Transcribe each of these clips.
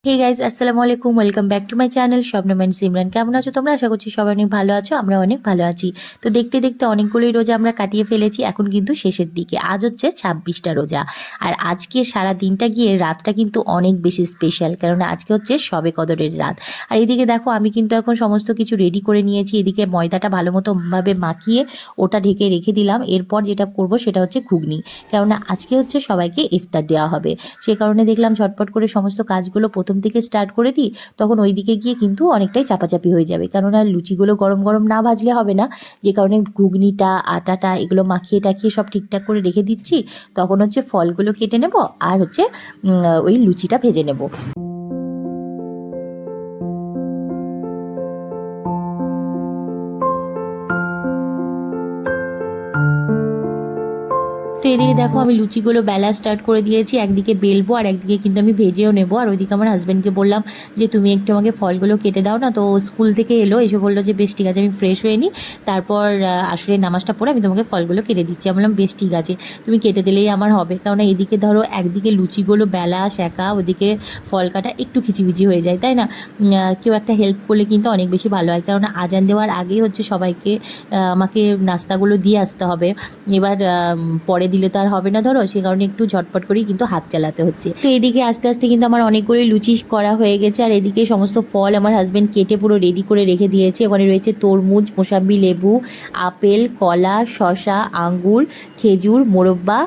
হে guys, আসসালামু আলাইকুম। Welcome back to my channel Swapnam and Simran. কেমন আছো তোমরা? আশা করছি সবাই অনেক ভালো আছো। আমরা অনেক ভালো আছি। তো দেখতে দেখতে অনেকগুলোই রোজা আমরা কাটিয়ে ফেলেছি। এখন কিন্তু শেষের দিকে। আজ হচ্ছে 26টা রোজা। আর আজকে সারা দিনটা গিয়ে রাতটা কিন্তু অনেক বেশি স্পেশাল, কেননা আজকে হচ্ছে শবে কদরের রাত। আর এদিকে দেখো, আমি কিন্তু এখন সমস্ত কিছু রেডি করে নিয়েছি। এদিকে ময়দাটা ভালো মতো ভাবে মাখিয়ে ওটা ঢেকে রেখে দিলাম। এরপর যেটা করব সেটা হচ্ছে ঘুগনি, কেননা আজকে হচ্ছে সবাইকে ইফতার দেওয়া হবে। সে কারণে দেখলাম ঝটপট করে সমস্ত কাজগুলো প্রথম থেকে স্টার্ট করে দিই, তখন ওই দিকে গিয়ে কিন্তু অনেকটাই চাপাচাপি হয়ে যাবে, কেননা লুচিগুলো গরম গরম না ভাজলে হবে না। যে কারণে ঘুগনিটা, আটাটা এগুলো মাখিয়ে টাখিয়ে সব ঠিকঠাক করে রেখে দিচ্ছি। তখন হচ্ছে ফলগুলো কেটে নেব আর হচ্ছে ওই লুচিটা ভেজে নেব। তো এদিকে দেখো, আমি লুচিগুলো বেলা স্টার্ট করে দিয়েছি। একদিকে বেলবো আর একদিকে কিন্তু আমি ভেজেও নেবো। আর ওইদিকে আমার হাজব্যান্ডকে বললাম যে তুমি একটু আমাকে ফলগুলো কেটে দাও না। তো স্কুল থেকে এলো, এসে বললো যে বেশ ঠিক আছে, আমি ফ্রেশ হয়ে নিই, তারপর আসরের নামাজটা পড়ে আমি তোমাকে ফলগুলো কেটে দিচ্ছি। আমি বললাম বেশ ঠিক আছে, তুমি কেটে দিলেই আমার হবে। কেননা এদিকে ধরো একদিকে লুচিগুলো বেলা শেখা, ওদিকে ফল কাটা একটু খিচিবিচি হয়ে যায়, তাই না? কেউ একটা হেল্প করলে কিন্তু অনেক বেশি ভালো হয়, কেননা আজান দেওয়ার আগেই হচ্ছে সবাইকে আমাকে নাস্তাগুলো দিয়ে আসতে হবে। এবার পরে দিলে তো আর হবে না ধরো, সে কারণে একটু ঝটপট করেই কিন্তু হাত চালাতে হচ্ছে। তো এদিকে আস্তে আস্তে কিন্তু আমার অনেকগুলোই লুচি করা হয়ে গেছে। আর এদিকে সমস্ত ফল আমার হাজব্যান্ড কেটে পুরো রেডি করে রেখে দিয়েছে। ওখানে রয়েছে তরমুজ, মোসাম্বি, লেবু, আপেল, কলা, শসা, আঙ্গুর, খেজুর, মোরব্বা,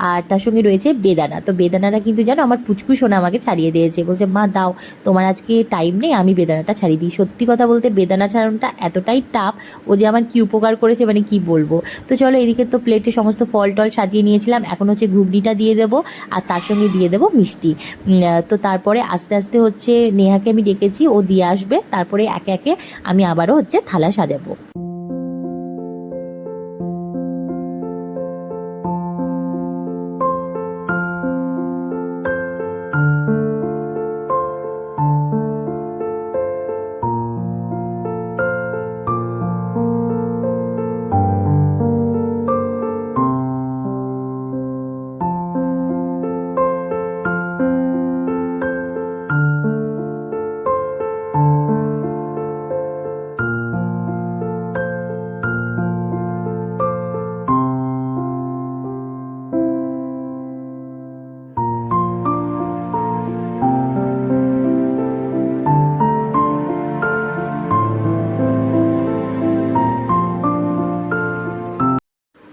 আর তার সঙ্গে রয়েছে বেদানা। তো বেদানাটা কিন্তু জানো, আমার পুচকু সোনা আমাকে ছাড়িয়ে দিয়েছে, বলছে মা দাও, তোমার আজকে টাইম নেই, আমি বেদানাটা ছাড়িয়ে দিই। সত্যি কথা বলতে বেদানা ছাড়ানোটা এতটাই টাফ, ও যে আমার কি উপকার করেছে মানে কি বলবো। তো চলো, এদিকে তো প্লেটে সমস্ত ফল টল সাজিয়ে নিয়েছিলাম। এখন হচ্ছে ঘুগনিটা দিয়ে দেবো আর তার সঙ্গে দিয়ে দেবো মিষ্টি। তো তারপরে আস্তে আস্তে হচ্ছে নেহাকে আমি ডেকেছি, ও দিয়ে আসবে। তারপরে একে একে আমি আবারও হচ্ছে থালা সাজাবো।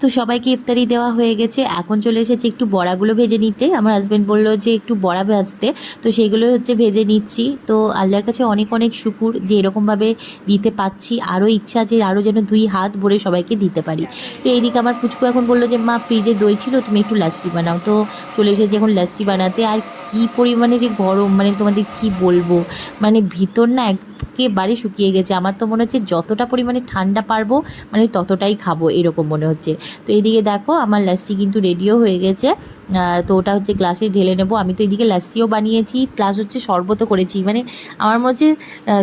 তো সবাইকে ইফতারি দেওয়া হয়ে গেছে। এখন চলে এসেছে একটু বড়াগুলো ভেজে নিতে। আমার হাজব্যান্ড বললো যে একটু বড়া ভাজতে, তো সেইগুলো হচ্ছে ভেজে নিচ্ছি। তো আল্লাহর কাছে অনেক অনেক শুকুর যে এরকমভাবে দিতে পাচ্ছি। আরও ইচ্ছা যে আরও যেন 2 হাত ভরে সবাইকে দিতে পারি। তো এইদিকে আমার পুচকু এখন বললো যে মা, ফ্রিজে দই ছিল, তুমি একটু লাস্সি বানাও। তো চলে এসেছে এখন লাস্সি বানাতে। আর কি পরিমাণে যে গরম, মানে তোমাদের কি বলবো, মানে ভিতর না একেবারে শুকিয়ে গেছে। আমার তো মনে হচ্ছে যতটা পরিমাণে ঠান্ডা পারবো মানে ততটাই খাবো, এরকম মনে হচ্ছে। তো এইদিকে দেখো, আমার লাস্সি কিন্তু রেডিও হয়ে গেছে। তো ওটা হচ্ছে গ্লাসে ঢেলে নেবো। আমি তো এদিকে লাস্সিও বানিয়েছি, প্লাস হচ্ছে শরবতও করেছি। মানে আমার মনে হচ্ছে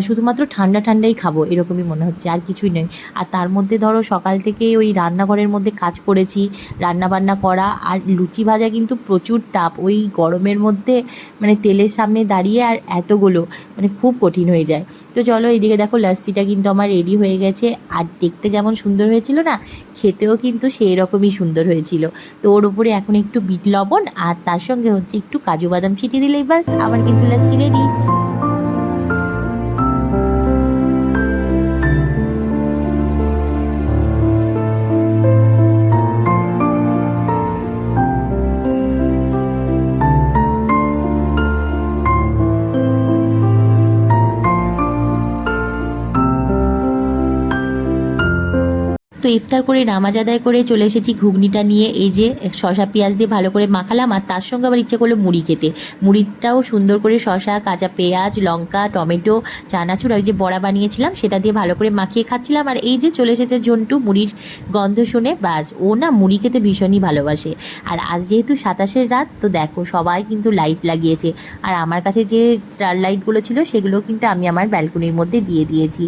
শুধুমাত্র ঠান্ডা ঠান্ডাই খাবো, এরকমই মনে হচ্ছে, আর কিছুই নয়। আর তার মধ্যে ধরো সকাল থেকে ওই রান্নাঘরের মধ্যে কাজ করেছি, রান্না বান্না করা আর লুচি ভাজা কিন্তু প্রচুর টাফ ওই গরমের মধ্যে, মানে তেলের সামনে দাঁড়িয়ে আর এতগুলো, মানে খুব কঠিন হয়ে যায়। তো চলো, এইদিকে দেখো লাস্সিটা কিন্তু আমার রেডি হয়ে গেছে। আর দেখতে যেমন সুন্দর হয়েছিল না, খেতেও কিন্তু সেই রকমই সুন্দর হয়েছিল। তো ওর উপরে এখন একটু বিট লবণ আর তার সঙ্গে হচ্ছে একটু কাজু বাদাম ছিটিয়ে দিলেই বাস আমার কিন্তু লাস্সি রেডি। তো ইফতার করে নামাজ আদায় করে চলে এসেছি ঘুগনিটা নিয়ে। এই যে শসা পেঁয়াজ দিয়ে ভালো করে মাখালাম, আর তার সঙ্গে আবার ইচ্ছে করলো মুড়ি খেতে। মুড়িটাও সুন্দর করে শসা, কাঁচা পেঁয়াজ, লঙ্কা, টমেটো, চানাচুর, ওই যে বড়া বানিয়েছিলাম সেটা দিয়ে ভালো করে মাখিয়ে খাচ্ছিলাম। আর এই যে চলে এসেছে ঝন্টু, মুড়ির গন্ধ শুনে বাস, ও না মুড়ি খেতে ভীষণই ভালোবাসে। আর আজ যেহেতু 27-এর রাত, তো দেখো সবাই কিন্তু লাইট লাগিয়েছে। আর আমার কাছে যে স্টার লাইটগুলো ছিল সেগুলো কিন্তু আমি আমার ব্যালকনির মধ্যে দিয়ে দিয়েছি।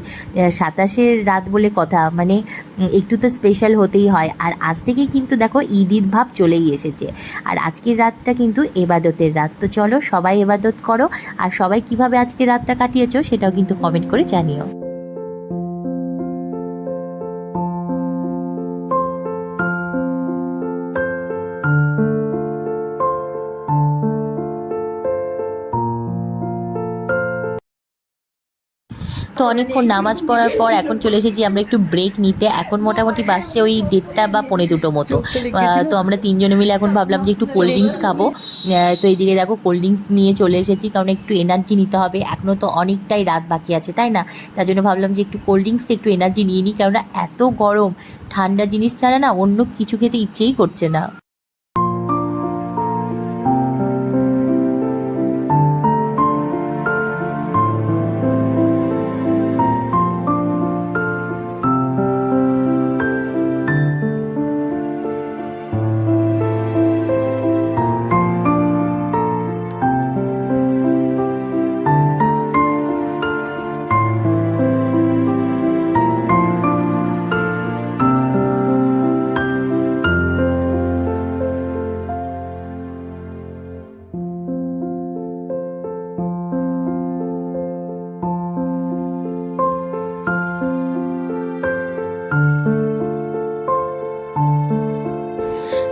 27-এর রাত বলে কথা, মানে একটু তো স্পেশাল হতেই হয়। আর আজ থেকেই কিন্তু দেখো ঈদের ভাব চলেই এসেছে। আর আজকের রাতটা কিন্তু এবাদতের রাত। তো চলো সবাই এবাদত করো, আর সবাই কিভাবে আজকের রাতটা কাটিয়েছো সেটাও কিন্তু কমেন্ট করে জানিও। তো অনেকক্ষণ নামাজ পড়ার পর এখন চলে এসেছি আমরা একটু ব্রেক নিতে। এখন মোটামুটি বাজছে ওই 1:30 বা 1:45 মতো। তো আমরা তিনজনে মিলে এখন ভাবলাম যে একটু কোল্ড ড্রিঙ্কস খাবো। তো এইদিকে দেখো কোল্ড ড্রিঙ্কস নিয়ে চলে এসেছি, কারণ একটু এনার্জি নিতে হবে, এখনও তো অনেকটাই রাত বাকি আছে, তাই না? তার জন্য ভাবলাম যে একটু কোল্ড ড্রিঙ্কস একটু এনার্জি নিয়ে নিই, কেননা এত গরম, ঠান্ডা জিনিস ছাড়া না অন্য কিছু খেতে ইচ্ছেই করছে না।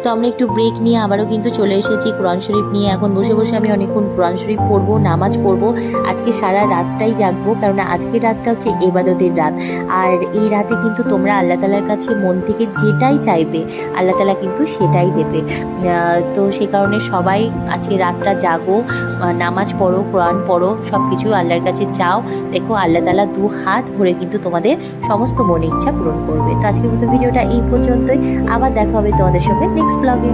তো আমরা একটু ব্রেক নিয়ে আবারও কিন্তু চলে এসেছি কোরআন শরীফ নিয়ে। এখন বসে বসে আমি অনেকক্ষণ কোরআন শরীফ পড়বো, নামাজ পড়বো। আজকে সারা রাতটাই জাগবো, কারণ আজকের রাতটা হচ্ছে এবাদতের রাত। আর এই রাতে কিন্তু তোমরা আল্লাহ তালার কাছে মন থেকে যেটাই চাইবে আল্লাহ তালা কিন্তু সেটাই দেবে। তো সে কারণে সবাই আজকে রাতটা জাগো, নামাজ পড়ো, কোরআন পড়ো, সব কিছু আল্লাহর কাছে চাও। দেখো আল্লাহ তালা 2 হাত ভরে কিন্তু তোমাদের সমস্ত মনের ইচ্ছা পূরণ করবে। তো আজকের মতো ভিডিওটা এই পর্যন্তই। আবার দেখা হবে তোমাদের সঙ্গে নেক্সট ব্লগে।